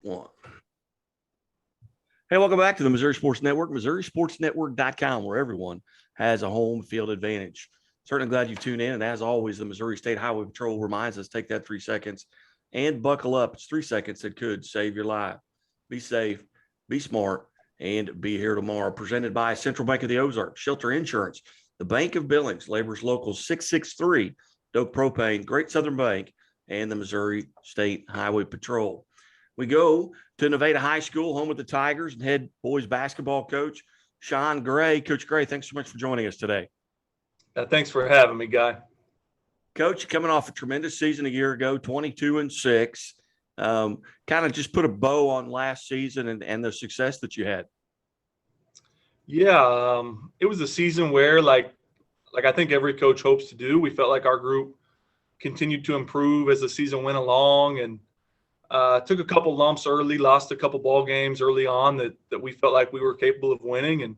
One. Hey, welcome back to the Missouri Sports Network, MissouriSportsNetwork.com, where everyone has a home field advantage. Certainly glad you tuned in. And as always, the Missouri State Highway Patrol reminds us, take that 3 seconds and buckle up. It's 3 seconds that could save your life. Be safe, be smart, and be here tomorrow. Presented by Central Bank of the Ozarks, Shelter Insurance, the Bank of Billings, Labor's Local 663, Doak Propane, Great Southern Bank, and the Missouri State Highway Patrol. We go to Nevada High School, home of the Tigers, and head boys basketball coach, Shaun Gray. Coach Gray, thanks so much for joining us today. Thanks for having me, Guy. Coach, coming off a tremendous season a year ago, 22-6. Kind of just put a bow on last season and the success that you had. Yeah, it was a season where, like I think every coach hopes to do, we felt like our group continued to improve as the season went along, and took a couple lumps early, lost a couple ball games early on that we felt like we were capable of winning, and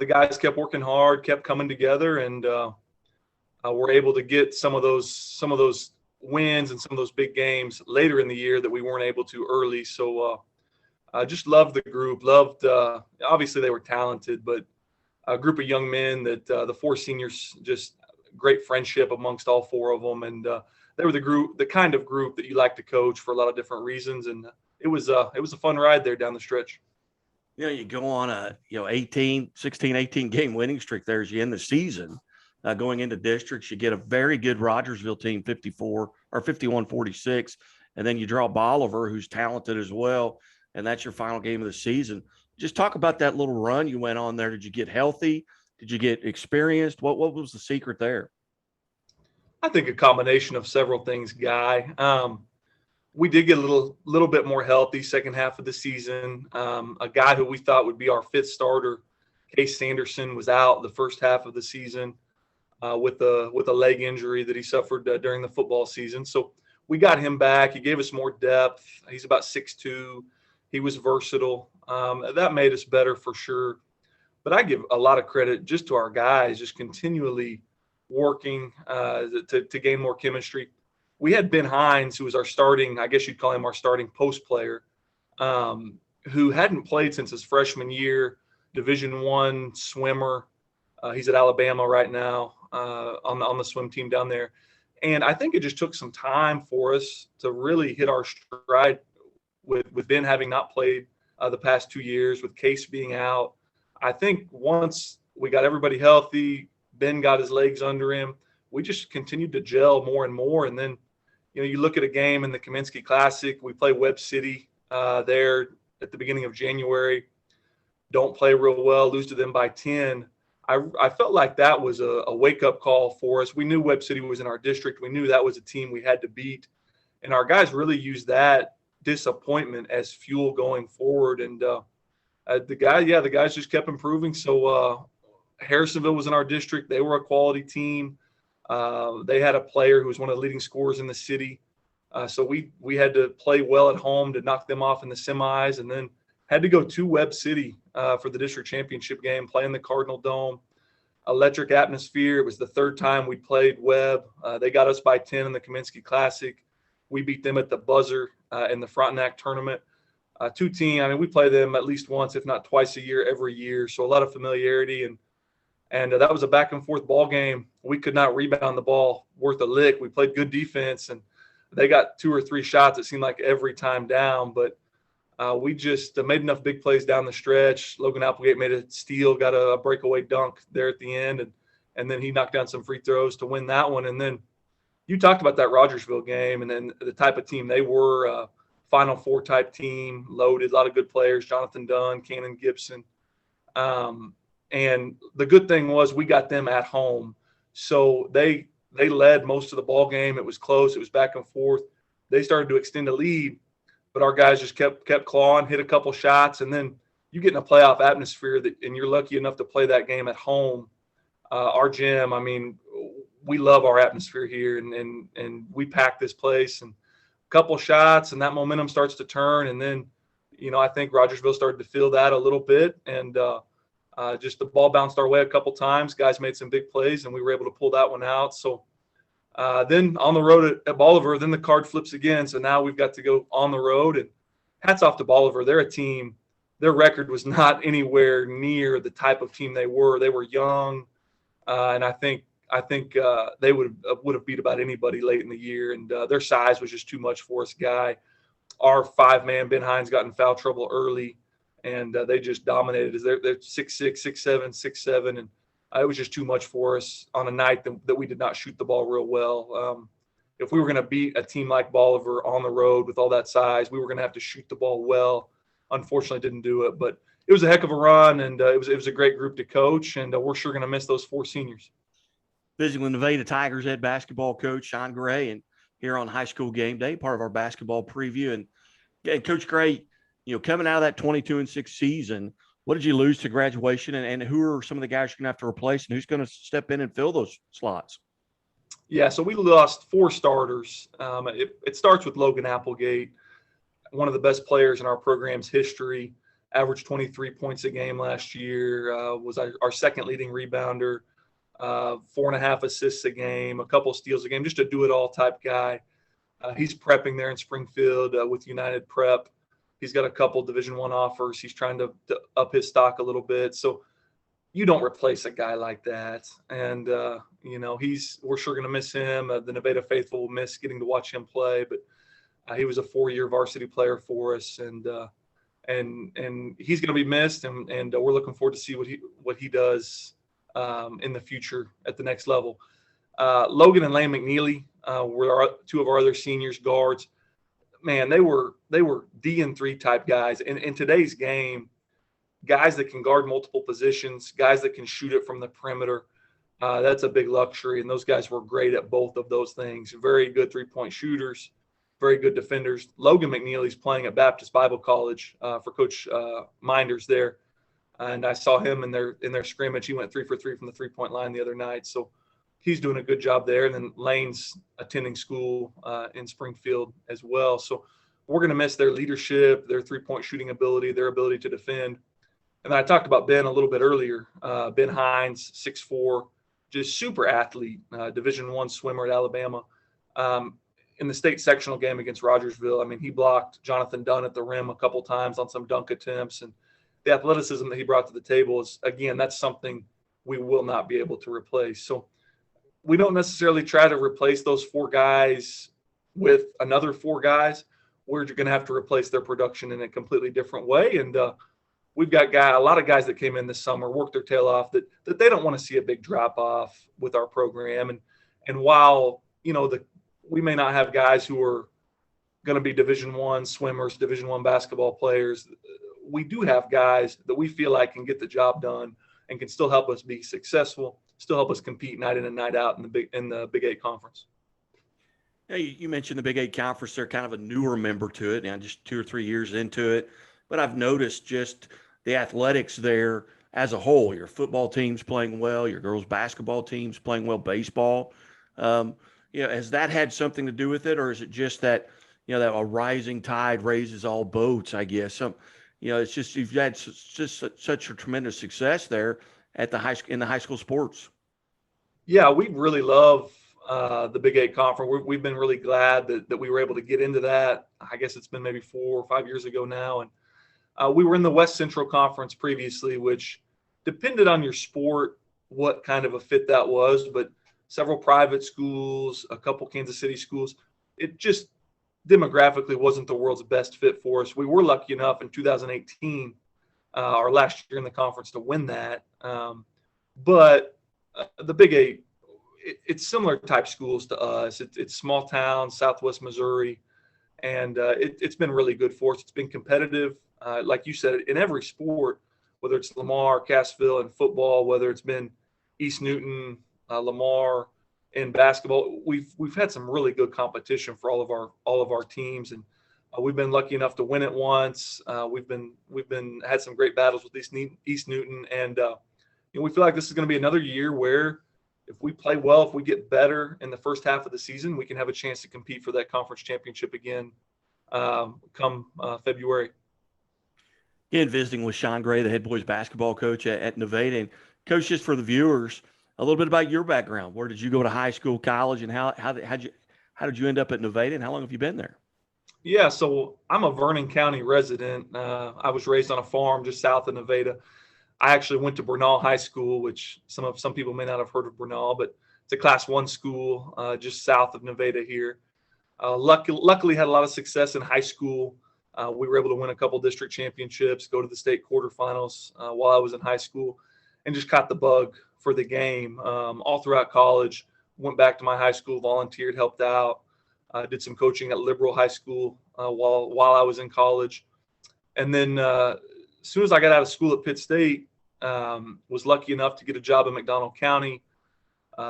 the guys kept working hard, kept coming together, and were able to get some of those wins and some of those big games later in the year that we weren't able to early. So I just loved the group. Obviously they were talented, but a group of young men that the four seniors, just great friendship amongst all four of them, and they were the kind of group that you like to coach for a lot of different reasons, and it was a fun ride there down the stretch. You go on a 18 game winning streak there as you end the season. Going into districts, you get a very good Rogersville team, 51-46, and then you draw Bolivar, who's talented as well, and that's your final game of the season. Just talk about that little run you went on there. Did you get healthy? Did you get experienced? What was the secret there? I think a combination of several things, Guy. We did get a little bit more healthy second half of the season. A guy who we thought would be our fifth starter, Case Sanderson, was out the first half of the season with a leg injury that he suffered during the football season. So we got him back. He gave us more depth. He's about 6'2". He was versatile. That made us better for sure. But I give a lot of credit just to our guys, just continually working to gain more chemistry. We had Ben Hines, who was our starting, I guess you'd call him our starting post player, who hadn't played since his freshman year, Division I swimmer. He's at Alabama right now on the swim team down there. And I think it just took some time for us to really hit our stride with Ben having not played the past 2 years, with Case being out. I think once we got everybody healthy, Ben got his legs under him, we just continued to gel more and more. And then, you look at a game in the Kaminsky Classic, we play Webb City there at the beginning of January, don't play real well, lose to them by 10. I felt like that was a wake-up call for us. We knew Webb City was in our district. We knew that was a team we had to beat. And our guys really used that disappointment as fuel going forward. And the guys just kept improving. So Harrisonville was in our district. They were a quality team. They had a player who was one of the leading scorers in the city. So we had to play well at home to knock them off in the semis, and then had to go to Webb City for the district championship game, play in the Cardinal Dome. Electric atmosphere. It was the third time we played Webb. They got us by 10 in the Kaminsky Classic. We beat them at the buzzer in the Frontenac tournament. We play them at least once, if not twice a year, every year. So a lot of familiarity, and that was a back and forth ball game. We could not rebound the ball worth a lick. We played good defense, and they got 2 or 3 shots, it seemed like, every time down. But we just made enough big plays down the stretch. Logan Applegate made a steal, got a breakaway dunk there at the end, and then he knocked down some free throws to win that one. And then you talked about that Rogersville game and then the type of team they were, Final Four type team, loaded, a lot of good players, Jonathan Dunn, Cannon Gibson. And the good thing was we got them at home. So they led most of the ball game. It was close. It was back and forth. They started to extend a lead, but our guys just kept clawing, hit a couple shots, and then you get in a playoff atmosphere and you're lucky enough to play that game at home. Our gym, we love our atmosphere here, and we pack this place, and a couple shots, and that momentum starts to turn. And then, I think Rogersville started to feel that a little bit, and just the ball bounced our way a couple times. Guys made some big plays, and we were able to pull that one out. So then on the road at Bolivar, then the card flips again. So now we've got to go on the road hats off to Bolivar. They're a team. Their record was not anywhere near the type of team they were. They were young, and I think they would have beat about anybody late in the year. And their size was just too much for us. Our 5-man Ben Hines got in foul trouble early, and they just dominated. They're 6'6", 6'7", 6'7", and it was just too much for us on a night that we did not shoot the ball real well. If we were going to beat a team like Bolivar on the road with all that size, we were going to have to shoot the ball well. Unfortunately, didn't do it, but it was a heck of a run, and it was a great group to coach, and we're sure going to miss those 4 seniors. Visiting with Nevada Tigers head basketball coach Shaun Gray, and here on High School Game Day, part of our basketball preview. And Coach Gray, coming out of that 22-6 season, what did you lose to graduation, and who are some of the guys you're going to have to replace, and who's going to step in and fill those slots? Yeah, so we lost 4 starters. It starts with Logan Applegate, one of the best players in our program's history, averaged 23 points a game last year, was our second leading rebounder, 4.5 assists a game, a couple steals a game, just a do-it-all type guy. He's prepping there in Springfield with United Prep. He's got a couple Division I offers. He's trying to up his stock a little bit. So you don't replace a guy like that. And, we're sure going to miss him. The Nevada faithful will miss getting to watch him play. But he was a 4-year varsity player for us. And he's going to be missed. And we're looking forward to see what he does in the future at the next level. Logan and Lane McNeely were 2 of our other seniors guards. Man, they were D3 type guys. In today's game, guys that can guard multiple positions, guys that can shoot it from the perimeter, that's a big luxury. And those guys were great at both of those things. Very good 3-point shooters, very good defenders. Logan McNeely's playing at Baptist Bible College for Coach Minders there. And I saw him in their scrimmage. He went 3 for 3 from the 3-point line the other night. So he's doing a good job there. And then Lane's attending school in Springfield as well. So we're going to miss their leadership, their 3-point shooting ability, their ability to defend. And then I talked about Ben a little bit earlier. Ben Hines, 6'4", just super athlete, Division I swimmer at Alabama. In the state sectional game against Rogersville, I mean, he blocked Jonathan Dunn at the rim a couple times on some dunk attempts. And the athleticism that he brought to the table is, again, that's something we will not be able to replace. So we don't necessarily try to replace those 4 guys with another 4 guys. We're going to have to replace their production in a completely different way. And we've got a lot of guys that came in this summer, worked their tail off, that they don't want to see a big drop off with our program. And while, we may not have guys who are going to be Division I swimmers, Division I basketball players, we do have guys that we feel like can get the job done and can still help us be successful, still help us compete night in and night out in the Big 8 conference. Yeah, you mentioned the Big 8 conference. They're kind of a newer member to it, and just 2 or 3 years into it. But I've noticed just the athletics there as a whole. Your football team's playing well, your girls' basketball team's playing well, baseball. Has that had something to do with it, or is it just that, that a rising tide raises all boats, I guess? It's just you've had such a tremendous success there at in the high school sports. Yeah, we really love the Big 8 conference. We've been really glad that we were able to get into that. I guess it's been maybe 4 or 5 years ago now. And we were in the West Central Conference previously, which depended on your sport, what kind of a fit that was. But several private schools, a couple Kansas City schools, it just demographically wasn't the world's best fit for us. We were lucky enough in 2018, our last year in the conference, to win that. But the Big 8, it's similar type schools to us. It's small town, Southwest Missouri, and it's been really good for us. It's been competitive, like you said, in every sport, whether it's Lamar, Cassville in football, whether it's been East Newton, Lamar in basketball. We've had some really good competition for all of our teams, and we've been lucky enough to win it once. We've had some great battles with East Newton, and we feel like this is going to be another year where if we play well, if we get better in the first half of the season, we can have a chance to compete for that conference championship again come February. Again, visiting with Shaun Gray, the head boys basketball coach at Nevada. And Coach, just for the viewers, a little bit about your background. Where did you go to high school, college, and how did you end up at Nevada, and how long have you been there? Yeah, so I'm a Vernon County resident. I was raised on a farm just south of Nevada. I actually went to Bernal High School, which some people may not have heard of Bernal, but it's a Class 1 school just south of Nevada here. Luckily, had a lot of success in high school. We were able to win a couple district championships, go to the state quarterfinals while I was in high school, and just caught the bug for the game all throughout college. Went back to my high school, volunteered, helped out, did some coaching at Liberal High School while I was in college, and then as soon as I got out of school at Pitt State, was lucky enough to get a job in McDonald County.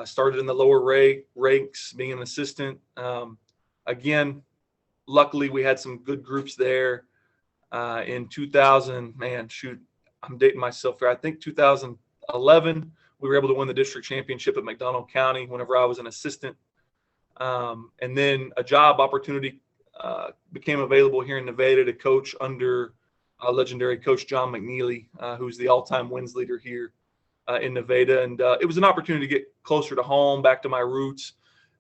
Started in the lower ranks, being an assistant. Again, luckily we had some good groups there. In 2000, man, shoot, I'm dating myself there. I think 2011, we were able to win the district championship at McDonald County whenever I was an assistant. And then a job opportunity became available here in Nevada to coach under legendary coach John McNeely, who's the all-time wins leader here in Nevada. And it was an opportunity to get closer to home, back to my roots,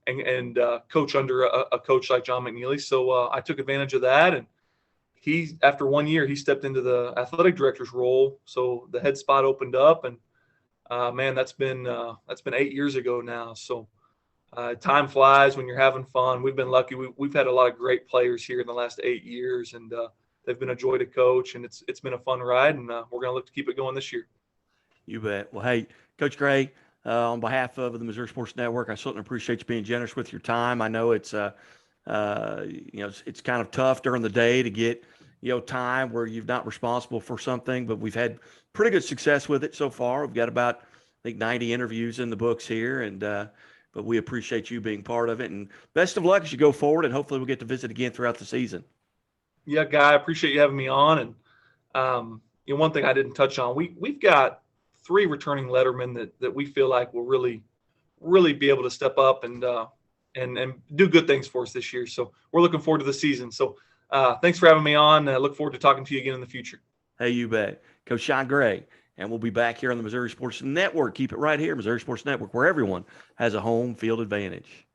and coach under a coach like John McNeely. So I took advantage of that. And after 1 year, he stepped into the athletic director's role. So the head spot opened up, and man, that's been 8 years ago now. So time flies when you're having fun. We've been lucky. We've had a lot of great players here in the last 8 years, and they've been a joy to coach, and it's been a fun ride, and we're going to look to keep it going this year. You bet. Well, hey, Coach Gray, on behalf of the Missouri Sports Network, I certainly appreciate you being generous with your time. I know it's it's kind of tough during the day to get time where you're not responsible for something, but we've had pretty good success with it so far. We've got about, I think, 90 interviews in the books here, and but we appreciate you being part of it. And best of luck as you go forward, and hopefully we'll get to visit again throughout the season. Yeah, Guy, I appreciate you having me on. And one thing I didn't touch on, we've got 3 returning lettermen that we feel like will really be able to step up and do good things for us this year. So we're looking forward to the season. So thanks for having me on. I look forward to talking to you again in the future. Hey, you bet. Coach Shaun Gray. And we'll be back here on the Missouri Sports Network. Keep it right here, Missouri Sports Network, where everyone has a home field advantage.